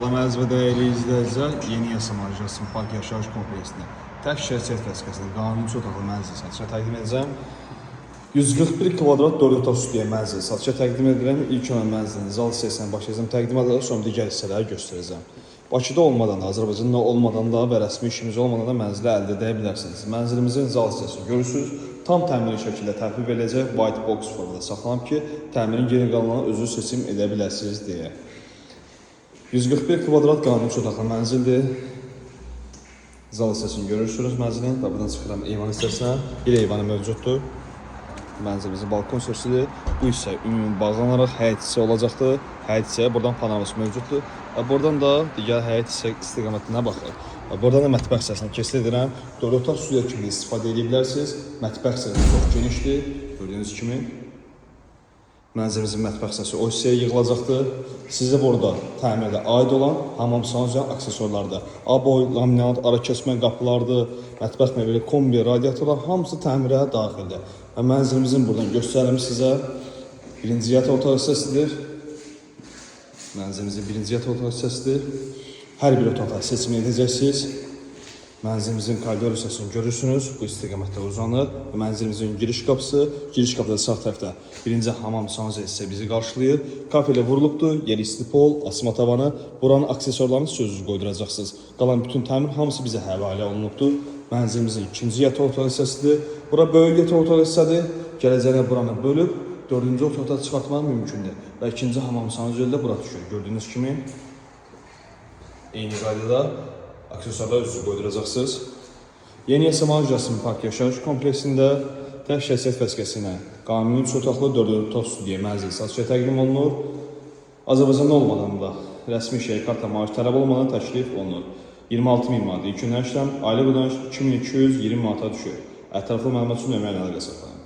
Əziz və dəyərli izləyicilər, yeni yasama Ajansın Park yaşayış kompleksində tək şəxsiyyət vəsiqəsində qanuni 3 otaqlı mənzil satışa təqdim edəcəm. 141 kvadrat 4 otaq stüdiya mənzil satışa təqdim edirəm. İlk önə mənzilin zal hissəsindən başlayacağım təqdim edəcəm, sonra digər hissələri göstərəcəm. Bakıda olmadan da, Azərbaycanda olmadan da və rəsmi işimiz olmadan da mənzili əldə edə bilərsiniz. Mənzilimizin zal hissəsini görürsünüz. Tam təmirli şəkildə tərtib ediləcək white box formada saxlanıb ki, təmirin geri qalanını özünüz seçim edə bilərsiniz deyə. 141 kvadrat qanuni 3 otaqlı mənzildir. Zal hissəsini görürsünüz mənzilin. Buradan çıxıram eyvan hissəsinə. Bir eyvanı mövcuddur. Mənzilimizin balkon hissəsidir. Bu hissə ümumi bağlanaraq həyət hissə olacaqdır. Həyət hissəyə buradan panoraması mövcuddur. Buradan da digər həyət hissə istiqamətinə baxır. Buradan da mətbəx hissəsini keçid edirəm. 4 otaq stüdiya kimi istifadə edə bilərsiniz. Mətbəx hissəsi çox genişdir. Gördüyünüz kimi. Mənzilimizin mətbəx hissəsi o hissəyə yığılacaqdır. Sizə burada təmirdə aid olan hamam sanuzə aksesuarlarda aboy, laminat, ara kəsmə qapılardır, mətbəx mebeli, kombi, radiatorlar hamısı təmirə daxildir. Və mənzilimizin buradan göstərim sizə birinci yataq otaq hissəsidir. Mənzilimizin birinci yataq otaq hissəsidir. Hər bir otağa seçim edəcəksiniz. Mənzilimizin koridor hissəsini görürsünüz, bu istiqamətdə uzanır. Mənzilimizin giriş qapısı, giriş qapıda sağ tərəfdə birinci hamam sanuzə hissə bizi qarşılayır. Kafe ilə vurulubdur, yeri isti pol, asma tavanı, buranın aksesuarlarını sözsüz qoyduracaqsınız. Qalan bütün təmir hamısı bizə həvalə olunubdur. Mənzilimizin ikinci yataq otaq hissəsidir. Bura böyük yataq otaq hissədir. Gələcəkdə buranı bölüb, dördüncü otağa çıxartmaq mümkündür. Və ikinci hamam sanuzə ilə bura düşür. Gördüyünüz kimi eyni qaydada aksesuarlar üzrə qoyduracaqsınız. Yeni yasama Ajansın Park yaşayış kompleksində tək şəxsiyyət vəsiqəsi ilə qanuni 3 otaqlı 4 otaq stüdiya mənzil satışa təqdim olunur. Azərbaycanda olmadan da rəsmi şəhər karta maaş tələb olmadan təklif olunur. 26.000 manat ilk gün işləm, aylıq ödəniş 2220 manata düşür. Ətraflı məlumat üçün nömrə ilə əlaqə saxlayın.